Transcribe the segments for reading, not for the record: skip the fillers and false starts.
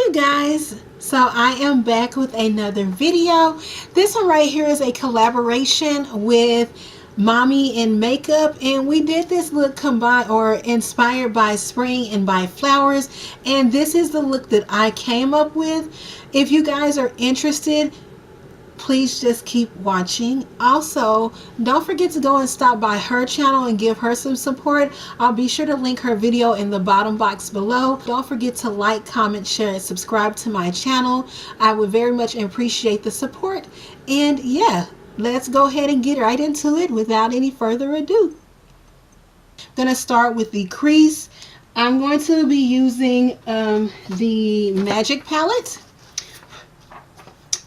you guys, so I am back with another video. This one right here is a collaboration with Mommie Makeup, and we did this look combined or inspired by spring and by flowers, and this is the look that I came up with. If you guys are interested, please just keep watching. Also, don't forget to go and stop by her channel and give her some support. I'll be sure to link her video in the bottom box below. Don't forget to like, comment, share, and subscribe to my channel. I would very much appreciate the support. And yeah, let's go ahead and get right into it without any further ado. I'm gonna start with the crease. I'm going to be using the Magic palette.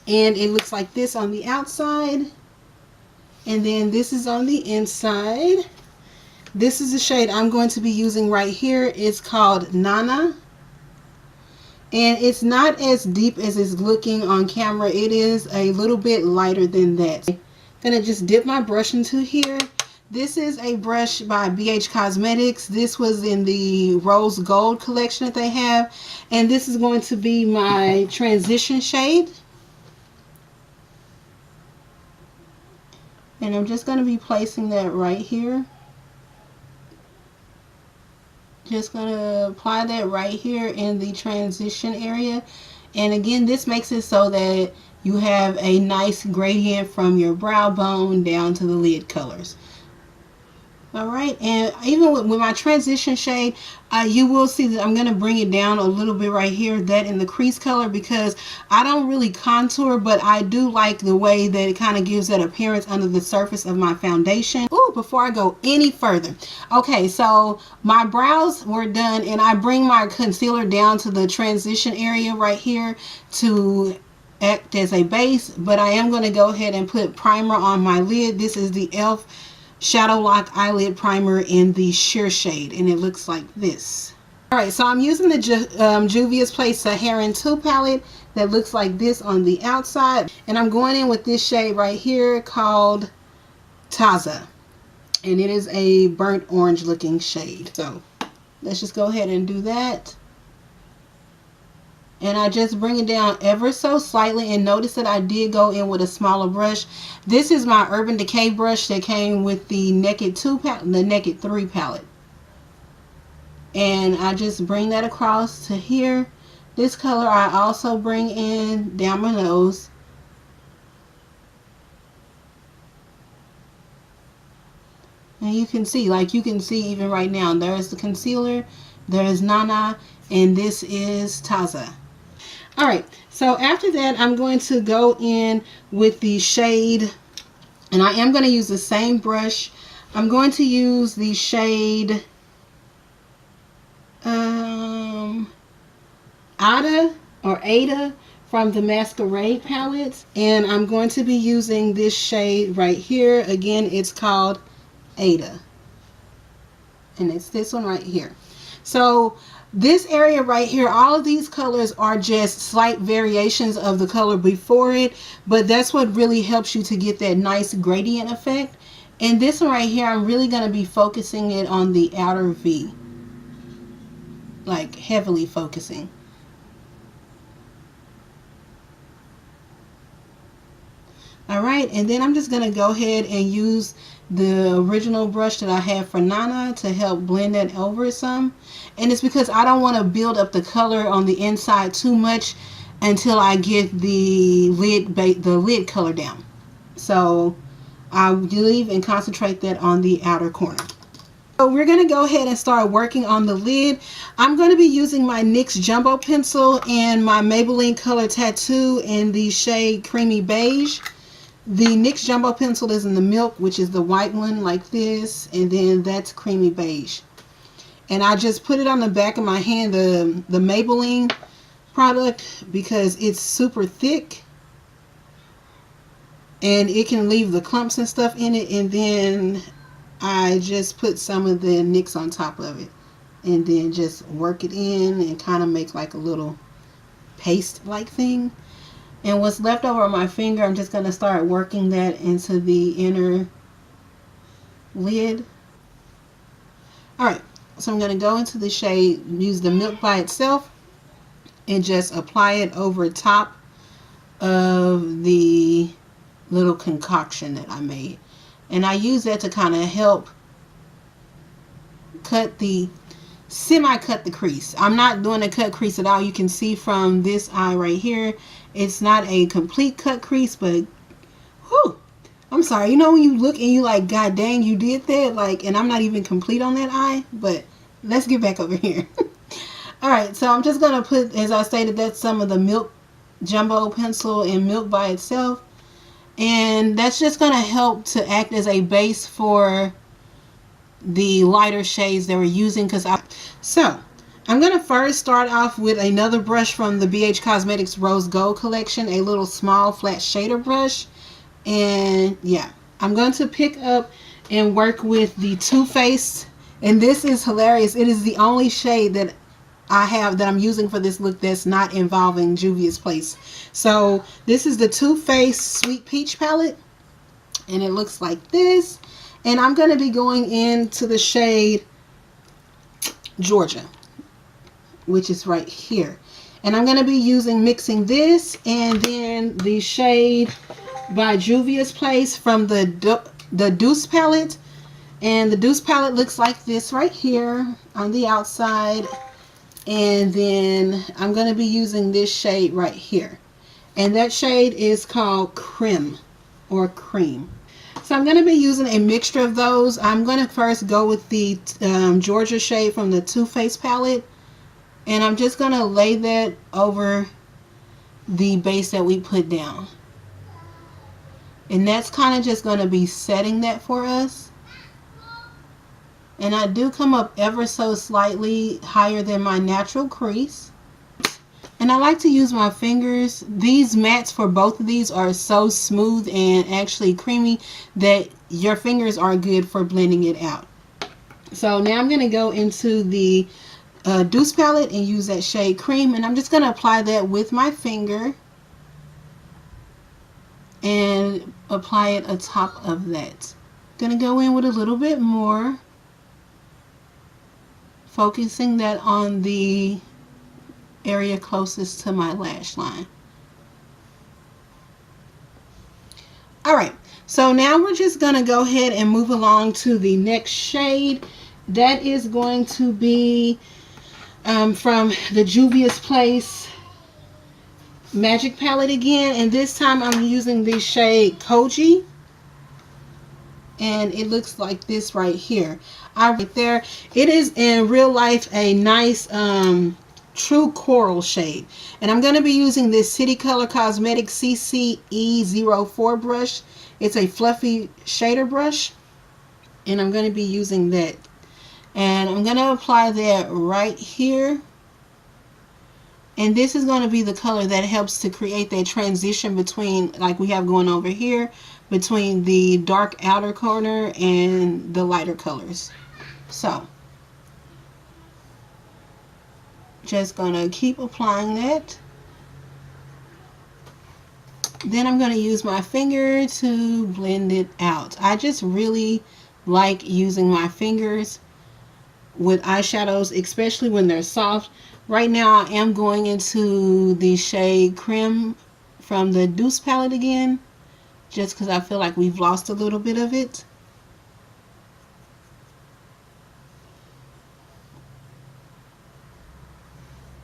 And it looks like this on the outside, and then this is on the inside. This is the shade I'm going to be using right here. It's called Nana, and it's not as deep as it's looking on camera. It is a little bit lighter than that. I'm gonna just dip my brush into here. This is a brush by BH Cosmetics. This was in the Rose Gold collection that they have, and this is going to be my transition shade. And I'm just going to be placing that right here. Just going to apply that right here in the transition area. And again, this makes it so that you have a nice gradient from your brow bone down to the lid colors. Alright, and even with my transition shade, you will see that I'm going to bring it down a little bit right here, that in the crease color, because I don't really contour, but I do like the way that it kind of gives that appearance under the surface of my foundation. Ooh, before I go any further. Okay, so my brows were done, and I bring my concealer down to the transition area right here to act as a base, but I am going to go ahead and put primer on my lid. This is the e.l.f. Shadow Lock Eyelid Primer in the sheer shade, and it looks like this. Alright, so I'm using the Juvia's Place Saharan 2 palette that looks like this on the outside, and I'm going in with this shade right here called Taza, and it is a burnt orange looking shade. So let's just go ahead and do that. And I just bring it down ever so slightly, and notice that I did go in with a smaller brush. This is my Urban Decay brush that came with the Naked 2 palette, the Naked 3 palette. And I just bring that across to here. This color I also bring in down my nose. And you can see, like you can see even right now, there's the concealer, there's Nana, and this is Taza. Alright, so after that, I'm going to go in with the shade, and I am going to use the same brush. I'm going to use the shade Ada from the Masquerade palette, and I'm going to be using this shade right here. Again, it's called Ada, and it's this one right here. So this area right here, all of these colors are just slight variations of the color before it, but that's what really helps you to get that nice gradient effect. And this one right here, I'm really going to be focusing it on the outer V, like heavily focusing. Alright, and then I'm just going to go ahead and use the original brush that I have for Nana to help blend that over some. And it's because I don't want to build up the color on the inside too much until I get the lid color down. So I leave and concentrate that on the outer corner. So we're going to go ahead and start working on the lid. I'm going to be using my NYX Jumbo Pencil and my Maybelline Color Tattoo in the shade Creamy Beige. The NYX Jumbo Pencil is in the Milk, which is the white one like this, and then that's Creamy Beige. And I just put it on the back of my hand, the Maybelline product, because it's super thick and it can leave the clumps and stuff in it. And then I just put some of the NYX on top of it, and then just work it in and kind of make like a little paste like thing. And what's left over on my finger, I'm just going to start working that into the inner lid. Alright, so I'm going to go into the shade, use the Milk by itself, and just apply it over top of the little concoction that I made. And I use that to kind of help cut the semi-cut the crease. I'm not doing a cut crease at all. You can see from this eye right here, it's not a complete cut crease, but whew, I'm sorry. You know when you look and you like, God dang, you did that, like, and I'm not even complete on that eye. But let's get back over here. All right, so I'm just gonna put, as I stated, that's some of the Milk Jumbo pencil and Milk by itself, and that's just gonna help to act as a base for the lighter shades that we're using. So I'm gonna first start off with another brush from the BH Cosmetics Rose Gold collection, a little small flat shader brush. And yeah, I'm going to pick up and work with the Too Faced, and this is hilarious. It is the only shade that I have that I'm using for this look that's not involving Juvia's Place. So this is the Too Faced Sweet Peach palette, and it looks like this. And I'm going to be going into the shade Georgia, which is right here. And I'm going to be mixing this and then the shade by Juvia's Place from the Douce palette. And the Douce palette looks like this right here on the outside. And then I'm going to be using this shade right here. And that shade is called Creme or Cream. So I'm going to be using a mixture of those. I'm going to first go with the Georgia shade from the Too Faced palette. And I'm just going to lay that over the base that we put down. And that's kind of just going to be setting that for us. And I do come up ever so slightly higher than my natural crease. And I like to use my fingers. These mattes for both of these are so smooth and actually creamy that your fingers are good for blending it out. So now I'm going to go into the Douce palette and use that shade Cream. And I'm just going to apply that with my finger and apply it atop of that. Going to go in with a little bit more, focusing that on the area closest to my lash line. Alright, so now we're just going to go ahead and move along to the next shade. That is going to be from the Juvia's Place Magic palette again, and this time I'm using the shade Koji, and it looks like this right here. Right there, it is in real life a nice true coral shade, and I'm going to be using this City Color Cosmetics CCE04 brush. It's a fluffy shader brush, and I'm going to be using that, and I'm going to apply that right here. And this is going to be the color that helps to create that transition between, like we have going over here, between the dark outer corner and the lighter colors. So just going to keep applying that. Then I'm going to use my finger to blend it out. I just really like using my fingers with eyeshadows, especially when they're soft. Right now I am going into the shade Creme from the Douce palette again, just because I feel like we've lost a little bit of it.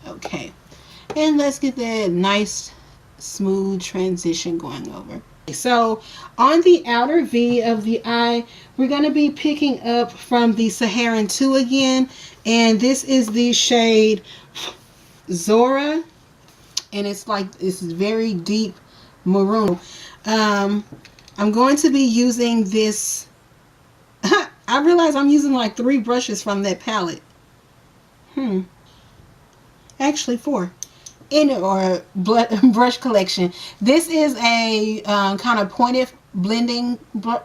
Okay, and let's get that nice smooth transition going over. So on the outer V of the eye, we're going to be picking up from the Saharan 2 again, and this is the shade Zora, and it's like this is very deep maroon. I'm going to be using this I realize I'm using like 3 brushes from that palette. Actually 4 in it, or brush collection. This is a kind of pointed blending brush.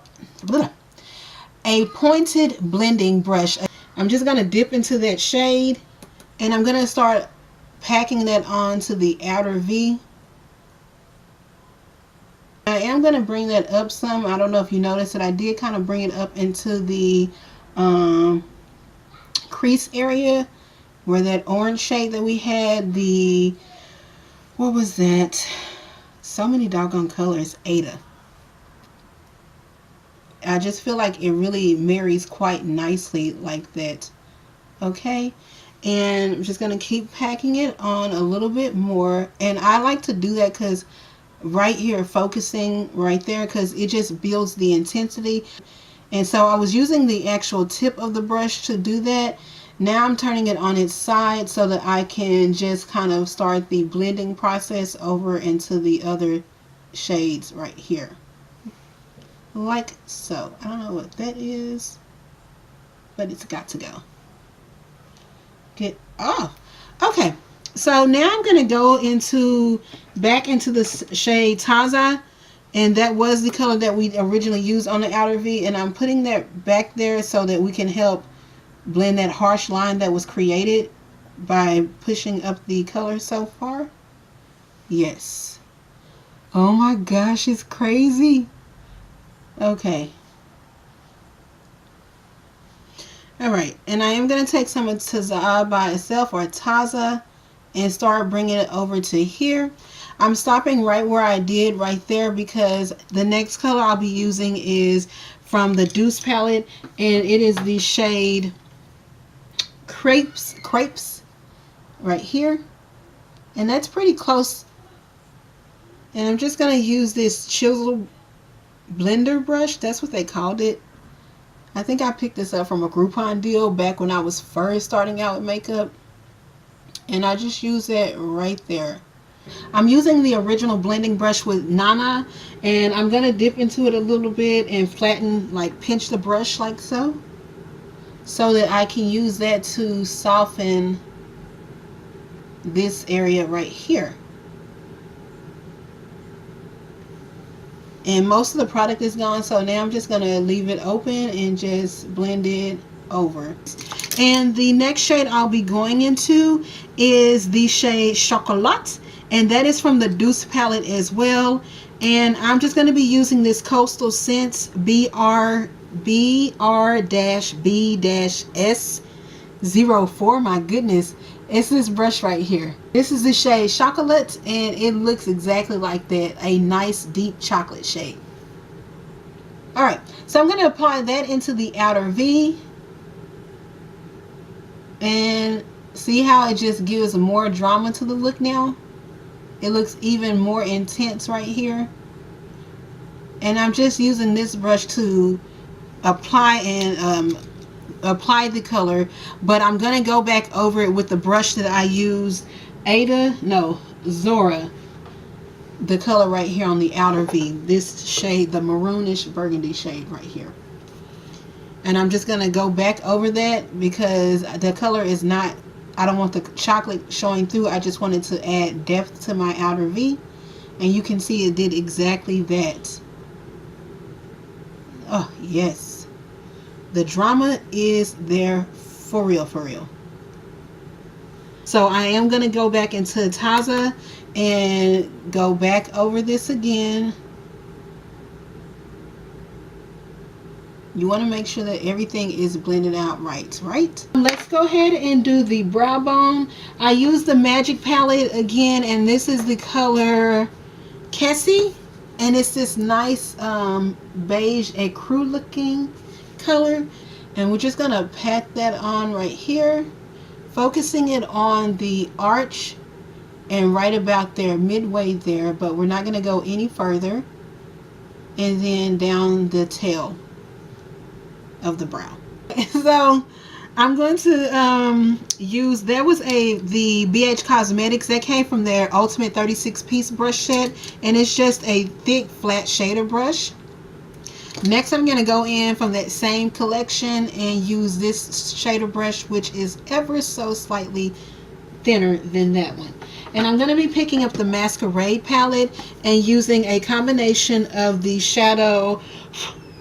I'm just going to dip into that shade, and I'm going to start packing that onto the outer V. I am going to bring that up some. I don't know if you noticed that I did kind of bring it up into the crease area, where that orange shade that we had, the, what was that? So many doggone colors. Ada. I just feel like it really marries quite nicely like that. Okay. And I'm just going to keep packing it on a little bit more. And I like to do that because right here, focusing right there, because it just builds the intensity. And so I was using the actual tip of the brush to do that. Now I'm turning it on its side so that I can just kind of start the blending process over into the other shades right here. Like so. I don't know what that is, but it's got to go. Get off. Okay, so now I'm going to go back into the shade Taza, and that was the color that we originally used on the outer V, and I'm putting that back there so that we can help blend that harsh line that was created by pushing up the color so far. Yes. Oh my gosh, it's crazy. Okay. Alright, and I am going to take some of Taza by itself, or Taza, and start bringing it over to here. I'm stopping right where I did right there because the next color I'll be using is from the Douce palette, and it is the shade Crepes right here, and that's pretty close. And I'm just going to use this chisel blender brush. That's what they called it. I think I picked this up from a Groupon deal back when I was first starting out with makeup. And I just use it right there. I'm using the original blending brush with Nana. And I'm going to dip into it a little bit and flatten, like pinch the brush like so. So that I can use that to soften this area right here. And most of the product is gone, so now I'm just going to leave it open and just blend it over. And the next shade I'll be going into is the shade Chocolat, and that is from the Douce palette as well. And I'm just going to be using this Coastal Scents BR-B-S04. My goodness, it's this brush right here. This is the shade Chocolat, and it looks exactly like that, a nice deep chocolate shade. Alright, so I'm going to apply that into the outer V, and see how it just gives more drama to the look now. It looks even more intense right here. And I'm just using this brush to apply the color, but I'm going to go back over it with the brush that I used, Zora, the color right here on the outer V, this shade, the maroonish burgundy shade right here. And I'm just going to go back over that because the color is not, I don't want the chocolate showing through. I just wanted to add depth to my outer V, and you can see it did exactly that. Oh yes, the drama is there for real, for real. So I am going to go back into Taza and go back over this again. You want to make sure that everything is blended out right? Let's go ahead and do the brow bone. I use the Magic palette again, and this is the color Sessy, and it's this nice beige ecru looking color. And we're just going to pat that on right here, focusing it on the arch and right about there, midway there, but we're not going to go any further. And then down the tail of the brow. So I'm going to use, there was the BH Cosmetics that came from their Ultimate 36-piece brush set, and it's just a thick flat shader brush. Next I'm going to go in from that same collection and use this shader brush, which is ever so slightly thinner than that one. And I'm going to be picking up the Masquerade palette and using a combination of the shadow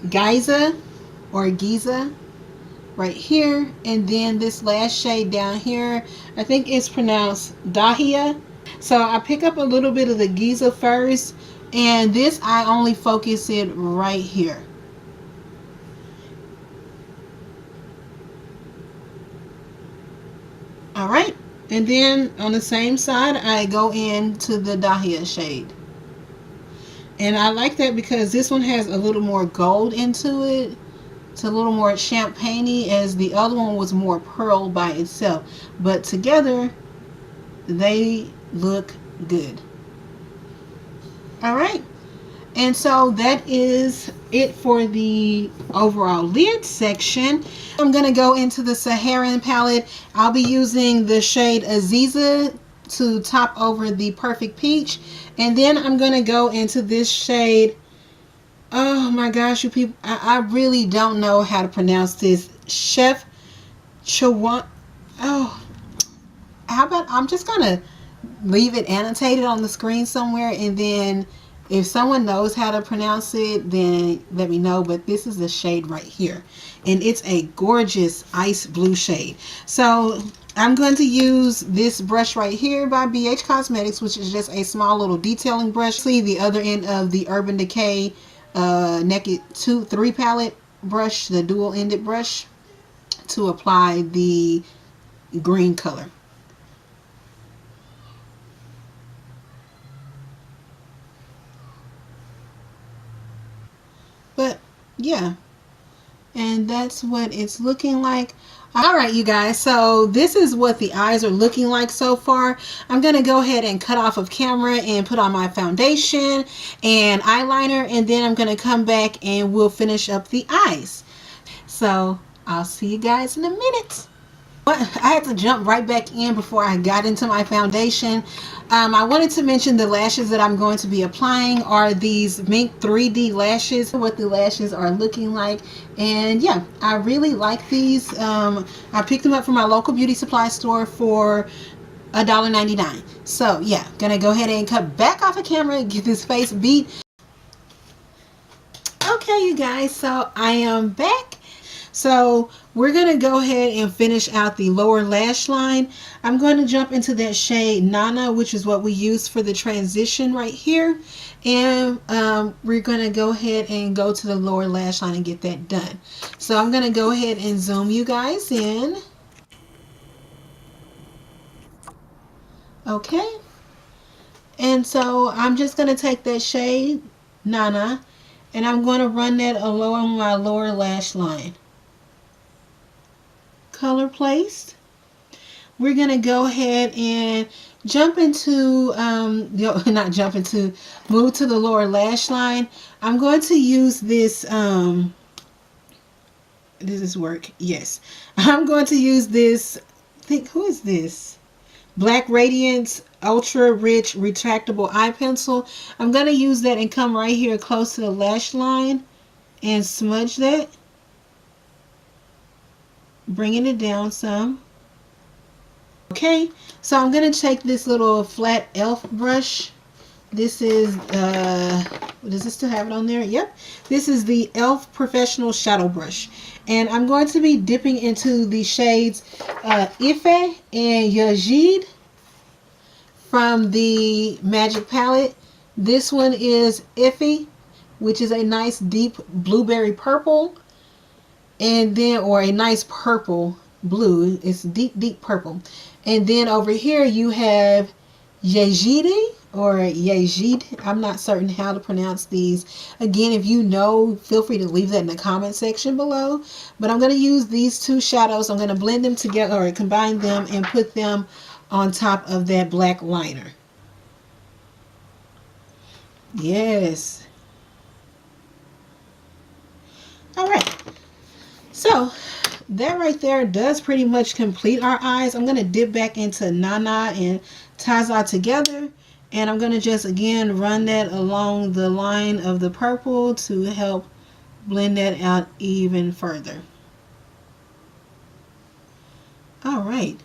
Giza right here, and then this last shade down here, I think it's pronounced Dahlia. So I pick up a little bit of the Giza first, and this I only focus it right here. All right. And then on the same side, I go into the Dahlia shade. And I like that because this one has a little more gold into it. It's a little more champagne-y, as the other one was more pearl by itself. But together, they look good. All right. And so that is it for the overall lid section. I'm going to go into the Saharan palette. I'll be using the shade Aziza to top over the Perfect Peach. And then I'm going to go into this shade. Oh my gosh, you people. I really don't know how to pronounce this. Chef Chawan. Oh, how about I'm just going to leave it annotated on the screen somewhere, and then if someone knows how to pronounce it, then let me know. But this is the shade right here, and it's a gorgeous ice blue shade. So I'm going to use this brush right here by BH Cosmetics, which is just a small little detailing brush. See the other end of the Urban Decay Naked 3 palette brush, the dual ended brush, to apply the green color. But yeah, and that's what it's looking like. All right, you guys, so this is what the eyes are looking like so far. I'm going to go ahead and cut off of camera and put on my foundation and eyeliner, and then I'm going to come back and we'll finish up the eyes. So I'll see you guys in a minute. I had to jump right back in before I got into my foundation. I wanted to mention the lashes that I'm going to be applying are these Mink 3D lashes. What the lashes are looking like. And yeah, I really like these. I picked them up from my local beauty supply store for $1.99. So yeah, gonna go ahead and cut back off the camera and get this face beat. Okay, you guys, so I am back. So we're going to go ahead and finish out the lower lash line. I'm going to jump into that shade Nana, which is what we use for the transition right here. And we're going to go ahead and go to the lower lash line and get that done. So I'm going to go ahead and zoom you guys in. Okay. And so I'm just going to take that shade Nana and I'm going to run that along my lower lash line. Color placed. We're gonna go ahead and jump into move to the lower lash line. I'm going to use this does this work? Yes. I'm going to use this, who is this? Black Radiance Ultra Rich Retractable Eye Pencil. I'm going to use that and come right here close to the lash line and smudge that. Bringing it down some. Okay, so I'm going to take this little flat elf brush. This is, does this still have it on there? Yep. This is the Elf Professional Shadow Brush. And I'm going to be dipping into the shades Ife and Yazid from the Magic Palette. This one is Ife, which is a nice deep blueberry purple. And then, or a nice purple blue. It's deep purple. And then over here you have Yazidi or Yazid. I'm not certain how to pronounce these. Again, if you know, feel free to leave that in the comment section below. But I'm going to use these two shadows. I'm going to blend them together or combine them and put them on top of that black liner. Yes. All right. So that right there does pretty much complete our eyes. I'm going to dip back into Nana and Taza together. And I'm going to just again run that along the line of the purple to help blend that out even further. All right.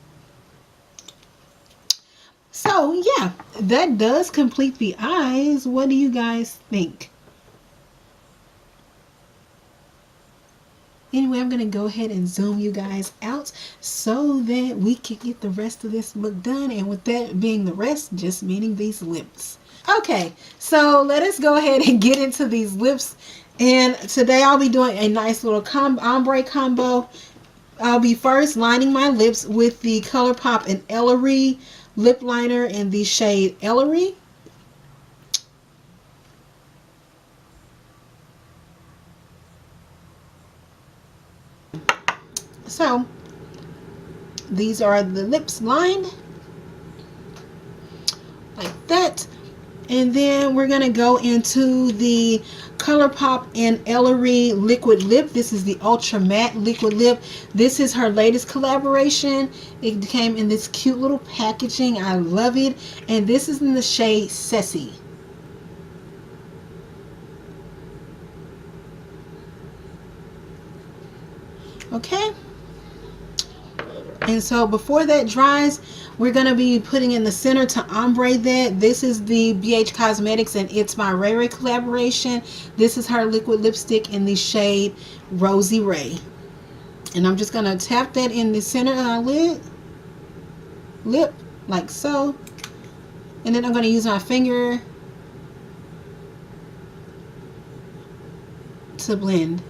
So yeah, that does complete the eyes. What do you guys think? Anyway, I'm going to go ahead and zoom you guys out so that we can get the rest of this look done. And with that being the rest, just meaning these lips. Okay, so let us go ahead and get into these lips. And today I'll be doing a nice little ombre combo. I'll be first lining my lips with the ColourPop and Ellarie lip liner in the shade Ellarie. So these are the lips lined like that. And then we're going to go into the ColourPop and Ellarie liquid lip. This is the Ultra Matte liquid lip. This is her latest collaboration. It came in this cute little packaging. I love it. And this is in the shade Sessy. Okay. And so before that dries, we're going to be putting in the center to ombre that. This is the BH Cosmetics and ItsMyRayeRaye collaboration. This is her liquid lipstick in the shade Rosey Raye. And I'm just going to tap that in the center of our lip, like so. And then I'm going to use my finger to blend.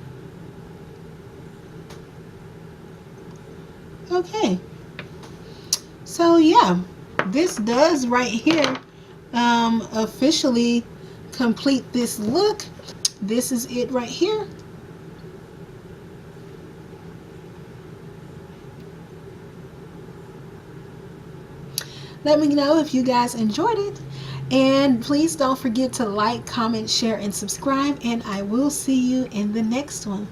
Okay, so yeah, this does right here officially complete this look. This is it right here. Let me know if you guys enjoyed it, and please don't forget to like, comment, share, and subscribe, and I will see you in the next one.